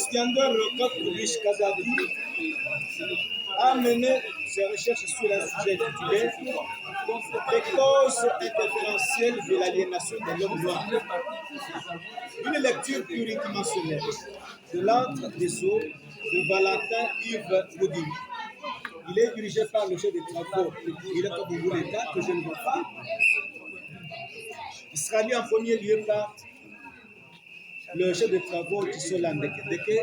Resplendeur Rokovic Kazadi a mené ses recherches sur un sujet intitulé Les causes interférentielles de l'aliénation de l'homme noir. Une lecture pluridimensionnelle de l'Antre des eaux de Valentin Yves Woodin. Il est dirigé par le chef des travaux du directeur de l'État, que je ne vois pas. Il sera lu en premier lieu par le chef de travaux Tisola Ndeke.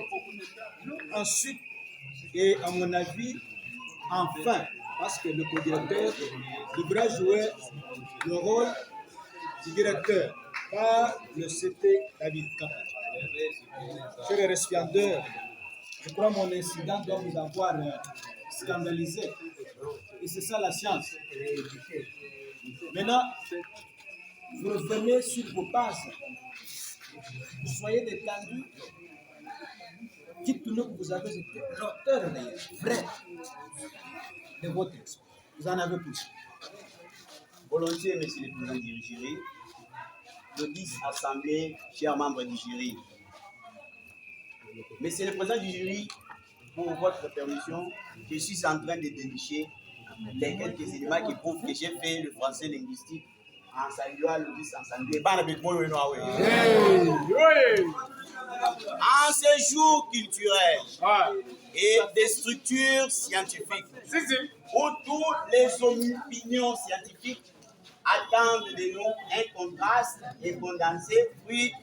Ensuite, et à mon avis, enfin, parce que le co-directeur devra jouer le rôle du directeur par le CT David Kapa. Cher les resplendeurs, je crois que mon incident doit vous avoir scandalisé. Et c'est ça la science. Maintenant, vous revenez sur vos bases. Soyez détendus. Dites-nous que vous avez été l'auteur vrai de votre texte. Vous en avez plus. Volontiers, Monsieur le Président du jury, le 10 assemblée, chers membres du jury. Monsieur le Président du jury, pour votre permission, je suis en train de dénicher les quelques éléments qui prouvent que j'ai fait le français linguistique en saluant le 10 assemblée. En séjour culturel et des structures scientifiques où toutes les opinions scientifiques attendent de nous un contraste et condensé fruit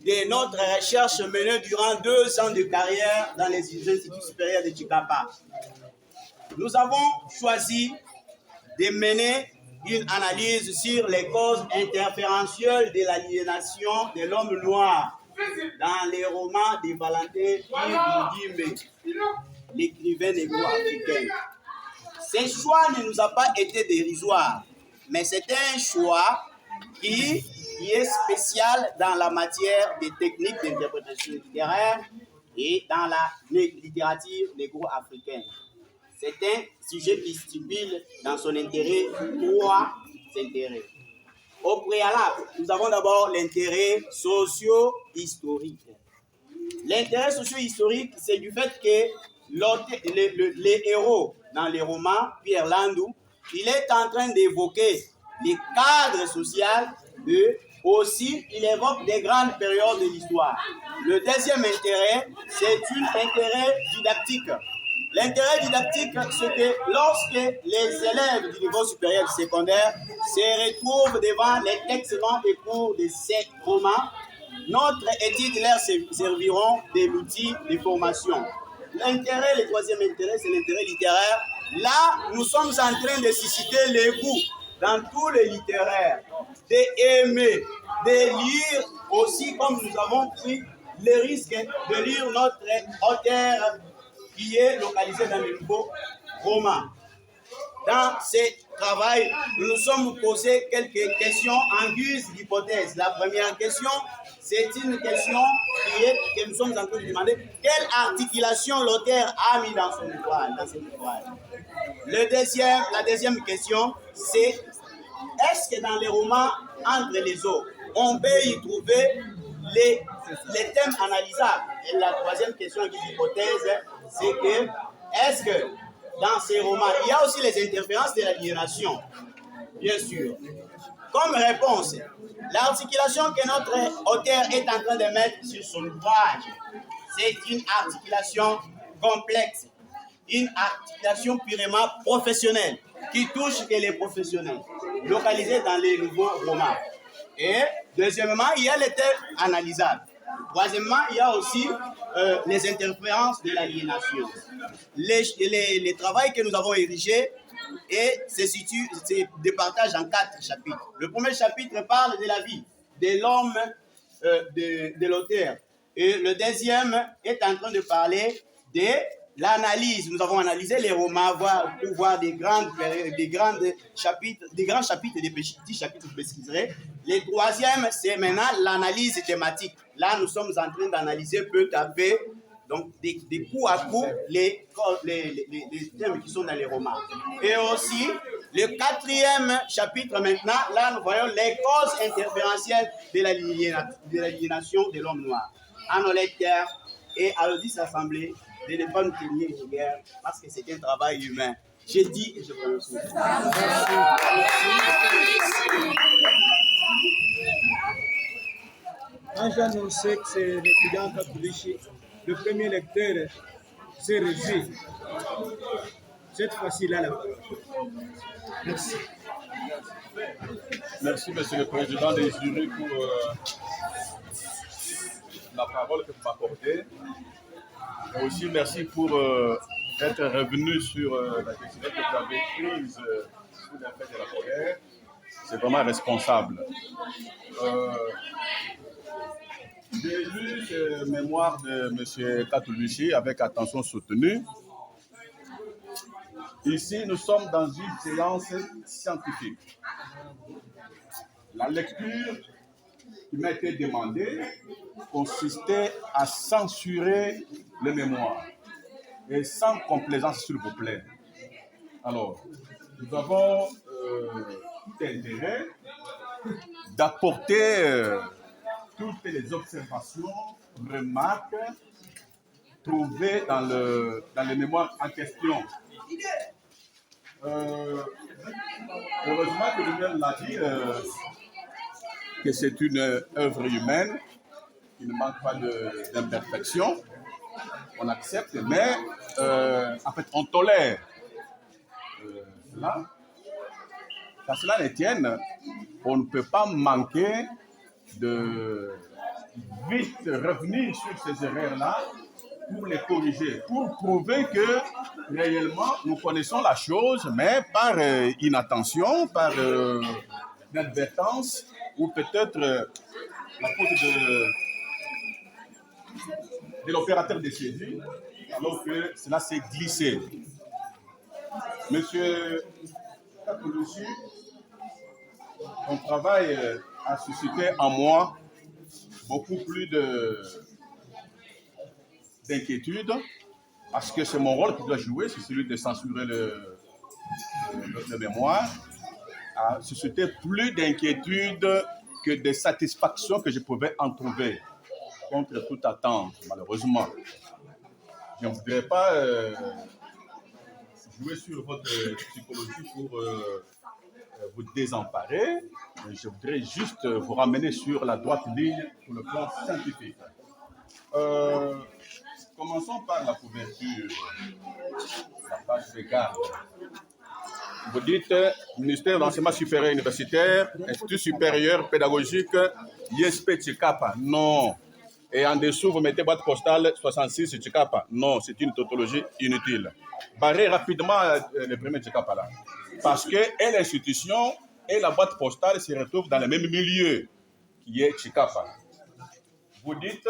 de notre recherche menée durant 2 ans de carrière dans les instituts supérieurs de Chikapa. Nous avons choisi de mener une analyse sur les causes interférentielles de l'aliénation de l'homme noir dans les romans de Valentin Yves Woodin, l'écrivain négro-africain. Ce choix ne nous a pas été dérisoire, mais c'est un choix qui est spécial dans la matière des techniques d'interprétation littéraire et dans la littérature négro-africaine. C'est un sujet qui stipule dans son intérêt 3 intérêts. Au préalable, nous avons d'abord l'intérêt socio-historique. L'intérêt socio-historique, c'est du fait que les héros dans les romans, Pierre Landou, il est en train d'évoquer les cadres sociaux, aussi il évoque des grandes périodes de l'histoire. Le deuxième intérêt, c'est un intérêt didactique. L'intérêt didactique, c'est que lorsque les élèves du niveau supérieur et secondaire se retrouvent devant les textes et cours de ces romans, notre étude leur serviront de l'outil de formation. L'intérêt, le troisième intérêt, c'est l'intérêt littéraire. Là, nous sommes en train de susciter les goûts dans tous les littéraires, d'aimer, de lire aussi, comme nous avons pris le risque de lire notre auteur qui est localisé dans le nouveau roman. Dans ce travail, nous nous sommes posé quelques questions en guise d'hypothèse. La première question, c'est une question que nous sommes en train de demander. Quelle articulation l'auteur a mis dans son ouvrage, dans cet ouvrage? La deuxième question, c'est est-ce que dans les romans Entre les eaux, on peut y trouver les thèmes analysables? Et la troisième question en guise d'hypothèse, c'est que est-ce que dans ces romans, il y a aussi les interférences de l'aliénation? Bien sûr. Comme réponse, l'articulation que notre auteur est en train de mettre sur son ouvrage, c'est une articulation complexe, une articulation purement professionnelle, qui touche que les professionnels, localisés dans les nouveaux romans. Et deuxièmement, il y a les thèmes analysables. Troisièmement, il y a aussi les interférences de l'aliénation. Les travaux que nous avons érigés se départagent en 4 chapitres. Le premier chapitre parle de la vie de l'homme, de l'auteur. Et le deuxième est en train de parler de l'analyse. Nous avons analysé les romans pour voir des grands chapitres, des petits chapitres, je préciserai. Le troisième, c'est maintenant l'analyse thématique. Là, nous sommes en train d'analyser peu à peu, donc des coup à coup, les thèmes qui sont dans les romans. Et aussi, le 4e chapitre maintenant, là, nous voyons les causes interférentielles de l'aliénation de l'homme noir. En lecteur, et à l'audit assemblée de ne pas nous tenir rigueur parce que c'est un travail humain. J'ai dit et je prononce. Quand j'annonçais que c'est l'étudiant catholique, le premier lecteur s'est réjoui. Cette fois-ci, là, la parole. Merci. Merci, Monsieur le Président des jurys, pour la parole que vous m'accordez. Et aussi, merci pour être revenu sur la décision que vous avez prise sous l'effet de la colère. C'est vraiment responsable. J'ai lu ce mémoire de M. Katuluchi avec attention soutenue. Ici, nous sommes dans une séance scientifique. La lecture qui m'a été demandée consistait à censurer le mémoire. Et sans complaisance, s'il vous plaît. Alors, nous avons tout intérêt d'apporter toutes les observations, remarques trouvées dans le mémoire en question. Heureusement que lui-même l'a dit que c'est une œuvre humaine qui ne manque pas d'imperfection. On accepte, mais en fait, on tolère cela. Qu'à cela ne tienne, on ne peut pas manquer de vite revenir sur ces erreurs-là pour les corriger, pour prouver que réellement nous connaissons la chose, mais par inattention, par inadvertance, ou peut-être la faute de l'opérateur de saisie, alors que cela s'est glissé. Monsieur Katuluchi, ton travail a suscité en moi beaucoup plus d'inquiétude, parce que c'est mon rôle qui doit jouer, c'est celui de censurer le mémoire, a suscité plus d'inquiétude que de satisfaction que je pouvais en trouver, contre toute attente, malheureusement. Je ne voudrais pas jouer sur votre psychologie pour vous désemparer. Je voudrais juste vous ramener sur la droite ligne sur le plan scientifique. Commençons par la couverture, la page de garde. Vous dites ministère de l'enseignement supérieur universitaire, Institut supérieur pédagogique, ISP Tchikapa. Non. Et en dessous, vous mettez boîte postale 66 Tchikapa. Non, c'est une tautologie inutile. Barrez rapidement le premier Tchikapa là. Parce que l'institution et la boîte postale se retrouvent dans le même milieu, qui est Tchikapa. Vous dites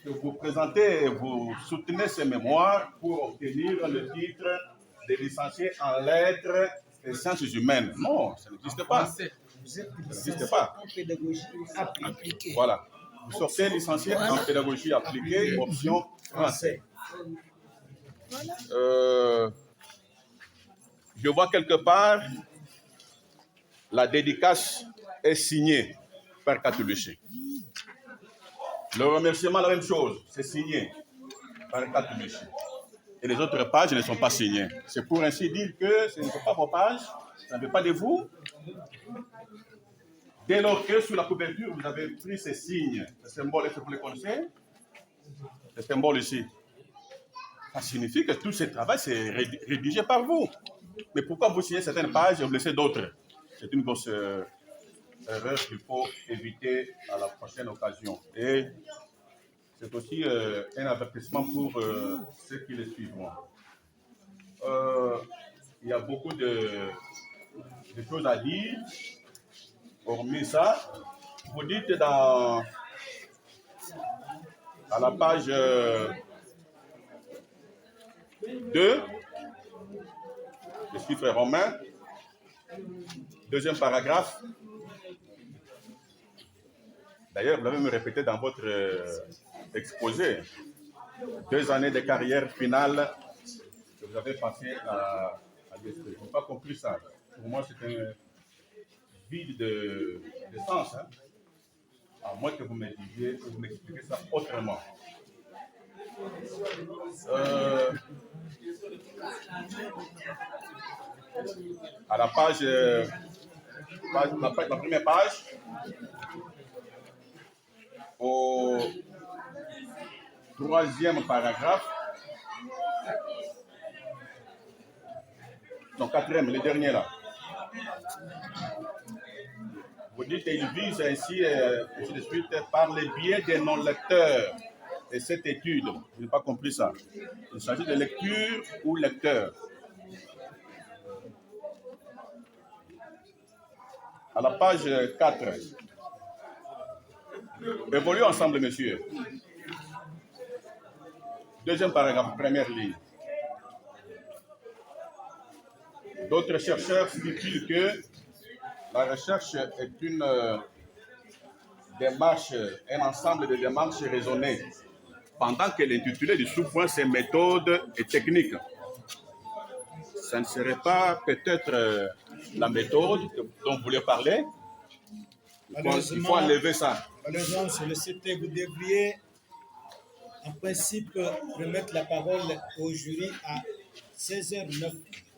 que vous présentez, vous soutenez ces mémoires pour obtenir le titre de licencié en lettres et sciences humaines. Non, ça n'existe pas. Ça n'existe pas. En pédagogie appliquée. Voilà. Vous sortez licencié en pédagogie appliquée, option français. Je vois quelque part, la dédicace est signée par Katuluchi. Le remerciement, la même chose, c'est signé par Katuluchi. Et les autres pages ne sont pas signées. C'est pour ainsi dire que ce ne sont pas vos pages, ça ne veut pas de vous. Dès lors que sur la couverture, vous avez pris ces signes, ce symbole, est-ce que vous les connaissez? Ce symbole ici. Ça signifie que tout ce travail, c'est rédigé par vous. Mais pourquoi vous signez certaines pages et vous laissez d'autres? C'est une grosse erreur qu'il faut éviter à la prochaine occasion. Et c'est aussi un avertissement pour ceux qui les suivront. Il y a beaucoup de choses à dire. Hormis ça, vous dites à la page 2, le chiffre romain, deuxième paragraphe. D'ailleurs, vous l'avez me répété dans votre exposé. 2 années de carrière finale que vous avez passé à l'ISP. Je n'ai pas compris ça. Pour moi, c'est un vide de sens. Hein? À moins que vous me disiez, que vous m'expliquiez ça autrement. À la page, la première page, au troisième paragraphe, non, quatrième, le dernier là. Vous dites qu'il vise ainsi, ainsi de suite, par le biais des non-lecteurs et cette étude. Je n'ai pas compris ça. Il s'agit de lecture ou lecteur. À la page 4. Évoluons ensemble, messieurs. Deuxième paragraphe, première ligne. D'autres chercheurs stipulent que la recherche est une démarche, un ensemble de démarches raisonnées, pendant que l'intitulé du sous-point, c'est méthodes et techniques. Ça ne serait pas peut-être la méthode dont vous voulez parler? Il faut enlever ça. Malheureusement, sur le CT, vous devriez, en principe, remettre la parole au jury à 16h09.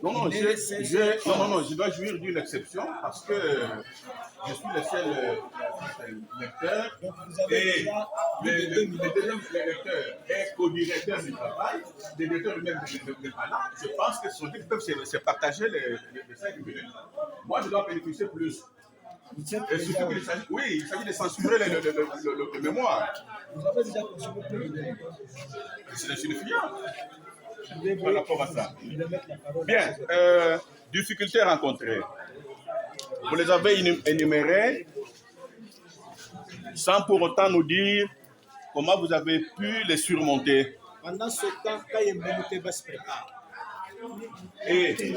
Non, je dois jouir d'une exception parce que je suis le seul lecteur. Donc, vous avez et déjà le deuxième lecteur est co-directeur du travail. Les lecteurs eux-mêmes ne sont pas là. Je pense que son ils peuvent se partager les 5 minutes. Moi, je dois bénéficier plus. Et surtout qu'il s'agit, oui, il s'agit de censurer le mémoire. Vous avez déjà consommé plus de C'est insignifiant par rapport à ça. Bien, difficultés rencontrées. Vous les avez énumérées sans pour autant nous dire comment vous avez pu les surmonter. Pendant ce temps, Kayembemoute va se préparer. Et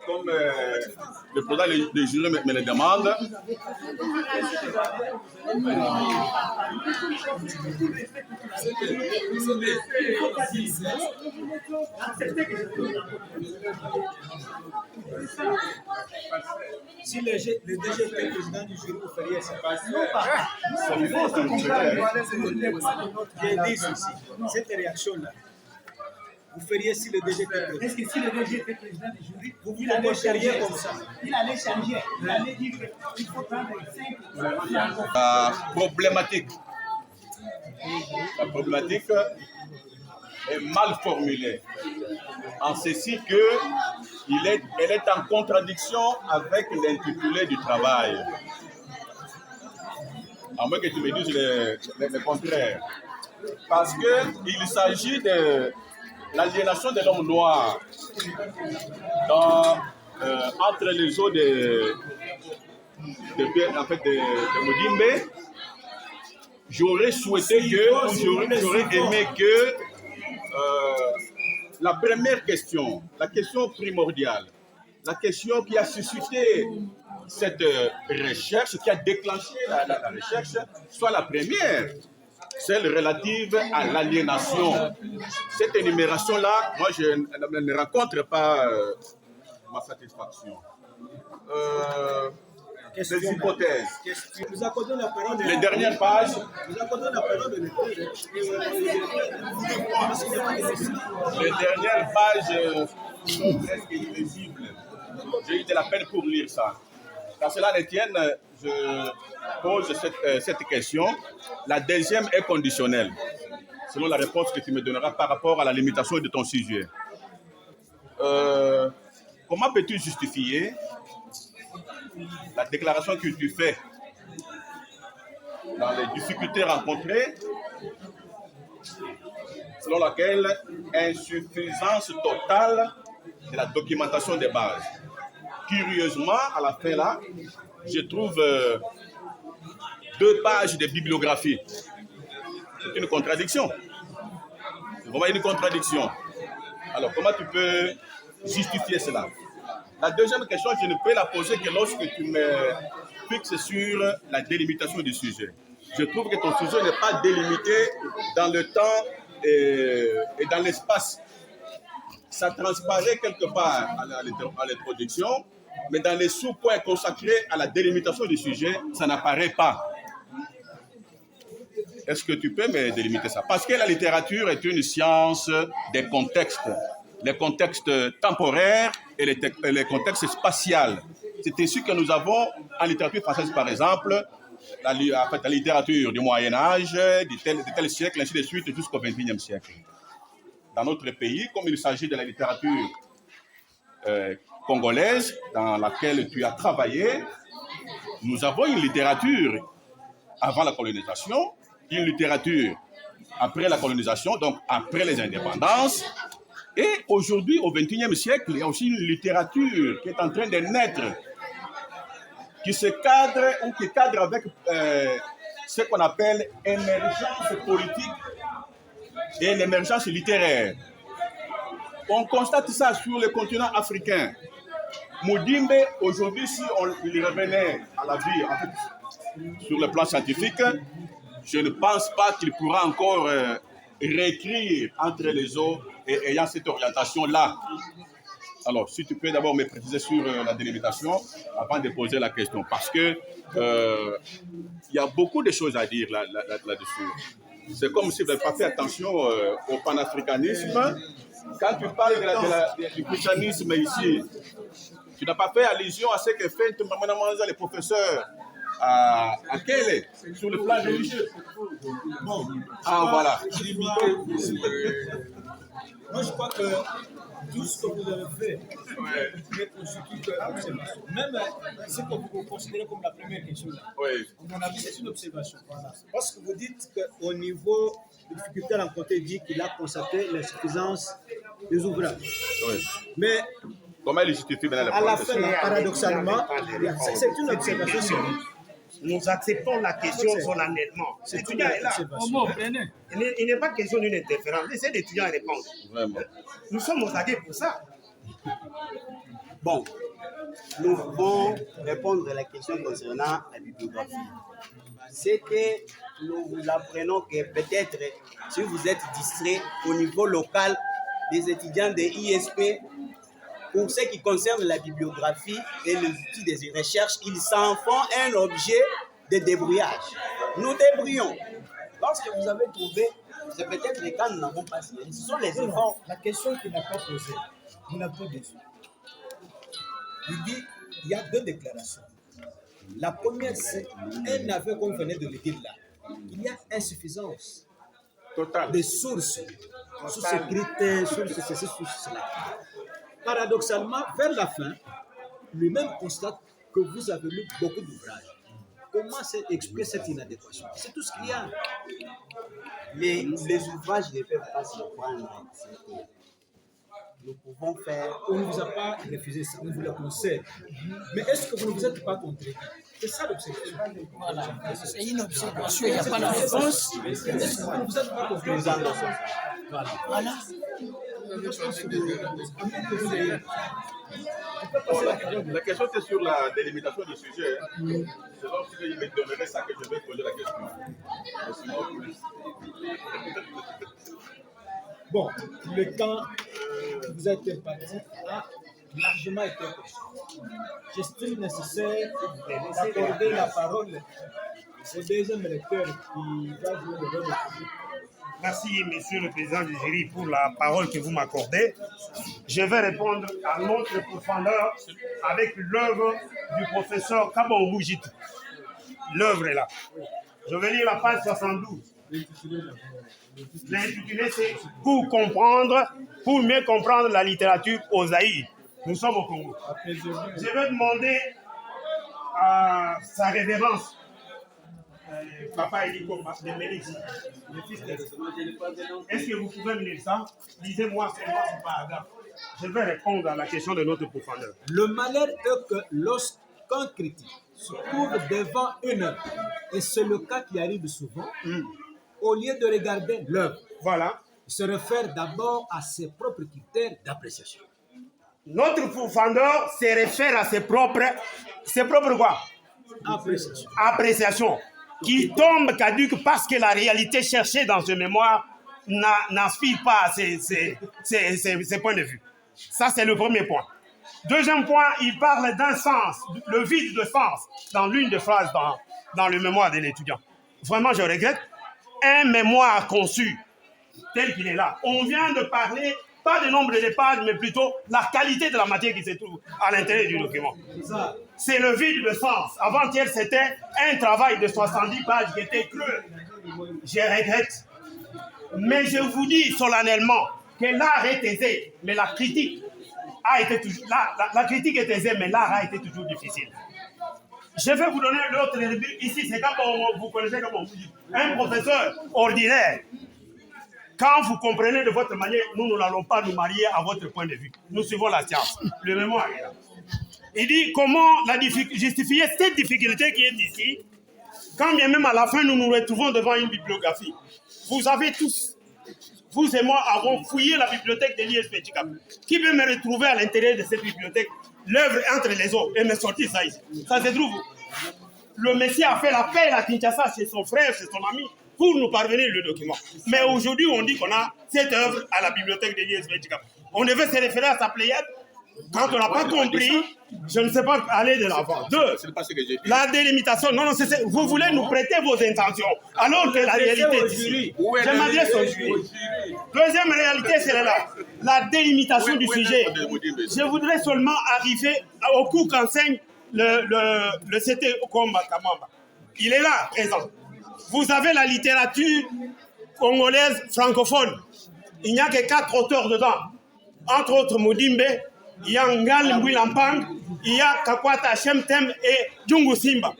comme le président des jurés me le demande, si le DG était président du jury, vous feriez ça. J'ai dit ceci, cette réaction-là. Vous feriez si le DG était président. Est-ce que si le DG était président du jury, il allait changer comme ça? Il allait changer. Il allait dire qu'il faut prendre 5. La problématique est mal formulée, en ceci qu'elle est en contradiction avec l'intitulé du travail. À moins que tu me dises le contraire. Parce qu'il s'agit de l'aliénation de l'homme noir entre les eaux de Modimbe. J'aurais souhaité j'aurais aimé que la première question, la question primordiale, la question qui a suscité cette recherche, qui a déclenché la recherche, soit la première, celle relative à l'aliénation. Cette énumération-là, moi, je ne rencontre pas ma satisfaction. Des hypothèses. Vous accordez la parole. Les dernières pages. Vous accordez la parole de Les dernières pages sont presque illisibles. J'ai eu de la peine pour lire ça. Quand cela ne tienne, je pose cette question. La deuxième est conditionnelle, selon la réponse que tu me donneras par rapport à la limitation de ton sujet. Comment peux-tu justifier la déclaration que tu fais dans les difficultés rencontrées, selon laquelle insuffisance totale de la documentation des bases? Curieusement, à la fin là, je trouve 2 pages de bibliographie. C'est une contradiction. C'est vraiment une contradiction. Alors, comment tu peux justifier cela? La deuxième question, je ne peux la poser que lorsque tu me fixes sur la délimitation du sujet. Je trouve que ton sujet n'est pas délimité dans le temps et dans l'espace. Ça transparaît quelque part à l'introduction mais dans les sous-points consacrés à la délimitation du sujet, ça n'apparaît pas. Est-ce que tu peux me délimiter ça? Parce que la littérature est une science des contextes temporaires et les contextes spatiaux. C'est ainsi que nous avons en littérature française, par exemple, la littérature du Moyen-Âge, de tel siècle, ainsi de suite, jusqu'au XXIe siècle. Dans notre pays, comme il s'agit de la littérature congolaise, dans laquelle tu as travaillé, nous avons une littérature avant la colonisation, une littérature après la colonisation, donc après les indépendances. Et aujourd'hui, au XXIe siècle, il y a aussi une littérature qui est en train de naître, qui se cadre ou qui cadre avec ce qu'on appelle émergence politique et l'émergence littéraire. On constate ça sur le continent africain. Moudimbe, aujourd'hui, si on lui revenait à la vie, en fait, sur le plan scientifique, je ne pense pas qu'il pourra encore réécrire entre les eaux et ayant cette orientation-là. Alors, si tu peux d'abord me préciser sur la délimitation avant de poser la question, parce que il y a beaucoup de choses à dire là-dessus. C'est comme si vous n'avez pas fait attention au panafricanisme. Quand tu parles du christianisme ici, tu n'as pas fait allusion à ce que fait les professeurs à Kélé, sur le plan religieux. Bon, ah, voilà. Moi, je crois que tout ce que vous avez fait ne constitue qu'observation. Même ce que vous considérez comme la première question, Oui. à mon avis, c'est une observation. Parce que vous dites qu'au niveau de difficulté rencontrée, il dit qu'il a constaté l'insuffisance des ouvrages. Oui. Mais comment il justifie maintenant à la fin, paradoxalement, c'est une observation sérieuse. Nous acceptons la question solennellement. L'étudiant est là. Il n'est pas question d'une interférence. Laissez l'étudiant répondre. Vraiment. Nous sommes aux aguets pour ça. Bon, nous pouvons répondre à la question concernant la bibliographie. C'est que nous vous apprenons que peut-être, si vous êtes distrait au niveau local des étudiants de ISP, pour ce qui concerne la bibliographie et les outils de recherche, ils s'en font un objet de débrouillage. Nous débrouillons. Lorsque vous avez trouvé, c'est peut-être les cas nous n'avons pas signé. Ce sont les efforts. La question qu'il n'a pas posée, vous n'avez pas déçu. Il dit il y a deux déclarations. La première, c'est un aveu qu'on venait de le dire là. Il y a insuffisance Total. des sources sur ce critère, sur ceci, sur cela. Paradoxalement, vers la fin, lui-même constate que vous avez lu beaucoup d'ouvrages. Comment expliquer cette inadéquation? C'est tout ce qu'il y a. Les ouvrages ne peuvent pas se prendre. Nous pouvons faire. On ne vous a pas refusé ça, on vous le conseille. Mais est-ce que vous ne vous êtes pas contredit? C'est ça l'observation. Voilà, c'est une observation, il n'y a pas de réponse. Est-ce que vous ne vous êtes pas contredit? Voilà. La question c'est sur la délimitation du sujet. C'est lorsqu'il me donnerait ça que je vais poser la question. Bon, le temps que vous êtes imparti a largement été conçu. J'estime nécessaire d'accorder la parole au deuxième lecteur qui va jouer le rôle de. Merci, Monsieur le Président du jury, pour la parole que vous m'accordez. Je vais répondre à notre profondeur avec l'œuvre du professeur Kabon Moujit. L'œuvre est là. Je vais lire la page 72. L'intitulé, c'est pour mieux comprendre la littérature au Zaïre. Nous sommes au Congo. Je vais demander à sa révérence, Papa Eliko de Mélix, le fils de... Est-ce que vous pouvez me lire ça? Lisez-moi seulement, c'est pas grave. Je vais répondre à la question de notre profondeur. Le malheur est que lorsqu'un critique se trouve devant une œuvre, et c'est le cas qui arrive souvent, au lieu de regarder l'œuvre, Voilà. il se réfère d'abord à ses propres critères d'appréciation. Notre profondeur se réfère à ses propres quoi? Appréciation. Appréciation. Qui tombe caduque parce que la réalité cherchée dans ce mémoire n'inspire pas ses points de vue. Ça, c'est le premier point. Deuxième point, il parle d'un sens, le vide de sens, dans l'une des phrases dans le mémoire de l'étudiant. Vraiment, je regrette. Un mémoire conçu tel qu'il est là. On vient de parler, pas du nombre de pages, mais plutôt la qualité de la matière qui se trouve à l'intérieur du document. C'est le vide de sens. Avant-hier, c'était un travail de 70 pages qui était creux. Je regrette. Mais je vous dis solennellement que l'art est aisé, mais la critique a été toujours... La critique est aisée, mais l'art a été toujours difficile. Je vais vous donner l'autre exemple. Ici, c'est comme vous connaissez, comme on vous dit, un professeur ordinaire. Quand vous comprenez de votre manière, nous n'allons pas nous marier à votre point de vue. Nous suivons la science. Le mémoire est là. Il dit comment justifier cette difficulté qui est ici, quand bien même à la fin nous nous retrouvons devant une bibliographie. Vous avez tous, vous et moi, avons fouillé la bibliothèque de l'ISP Tchikap. Qui peut me retrouver à l'intérieur de cette bibliothèque, l'œuvre entre les autres, et me sortir ça ici? Ça se trouve. Le Messie a fait l'appel à Kinshasa chez son frère, chez son ami, pour nous parvenir le document. Mais aujourd'hui, on dit qu'on a cette œuvre à la bibliothèque de l'ISP Tchikap. On devait se référer à sa Pléiade. Quand on n'a pas compris, je ne sais pas aller de l'avant. Deux, la délimitation. Non, vous voulez nous prêter vos intentions, alors que la réalité d'ici. Je m'adresse au jury. Deuxième réalité, c'est là. La délimitation du sujet. Je voudrais seulement arriver au cours qu'enseigne le CT Okomba Kamamba. Il est là, présent. Vous avez la littérature congolaise francophone. Il n'y a que 4 auteurs dedans. Entre autres, Modimbe, il y a Ngal Mbouilampang, il y a Kakwata Shemtem et Djungu Simba.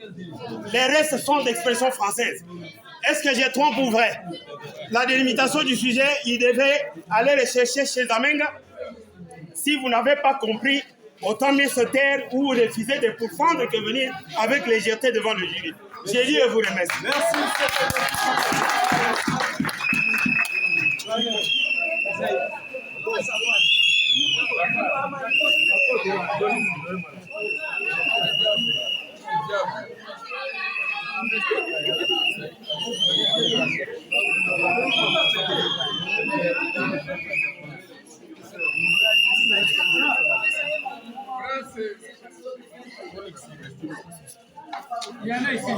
Les restes sont d'expression française. Est-ce que j'ai trompe ou vrai? La délimitation du sujet, il devait aller rechercher chez Zamenga. Si vous n'avez pas compris, autant mieux se taire ou refuser de pourfendre que venir avec légèreté devant le jury. J'ai dit et vous remercie. Merci. Il y en a ici.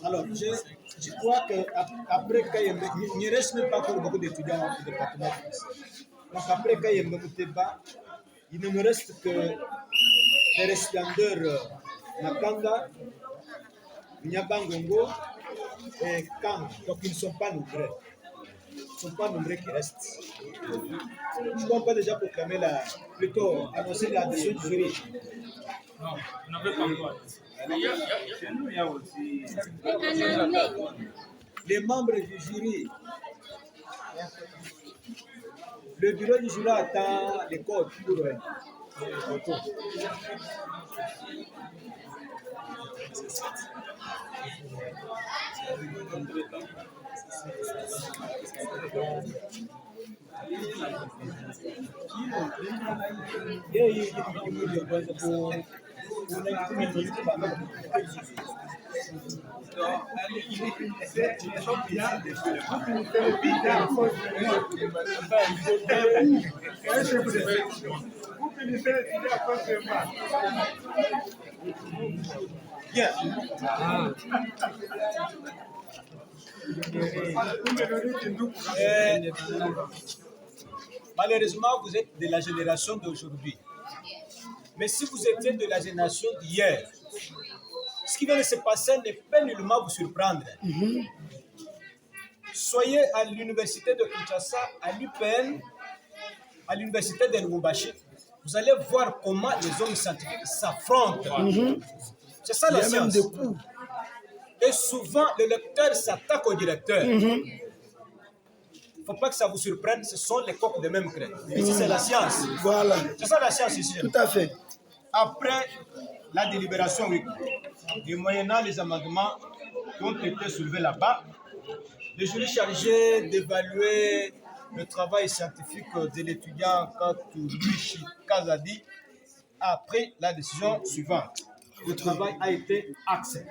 Alors, je crois qu'après Kayembe, il ne reste même pas encore beaucoup d'étudiants au département français. Donc, après Kayembe Mouteba, il ne me reste que les récipiendaires Nakanga, Nyabangongo et Kang. Donc, ils ne sont pas nombreux. Ils ne sont pas nombreux qui restent. Je ne peux pas déjà proclamer plutôt annoncer la décision du jury. Non, on n'avait pas encore. Il y a aussi. Les membres du jury, le bureau du jury attend les codes pour retour. Bien. Malheureusement, vous êtes de la génération d'aujourd'hui. Mais si vous étiez de la génération d'hier, ce qui vient de se passer ne peut nullement vous surprendre. Soyez à l'université de Kinshasa, à l'UPN, à l'université de Lubumbashi, vous allez voir comment les hommes scientifiques s'affrontent. C'est ça la science. Et souvent, le lecteur s'attaque au directeur. Il ne faut pas que ça vous surprenne, ce sont les coqs de même craie. Ici, c'est la science. Voilà. C'est ça la science ici. Tout à fait. Après la délibération, oui, et moyennant les amendements qui ont été soulevés là-bas, le jury chargé d'évaluer le travail scientifique de l'étudiant Katourushi Kazadi a pris la décision suivante. Le travail a été accepté.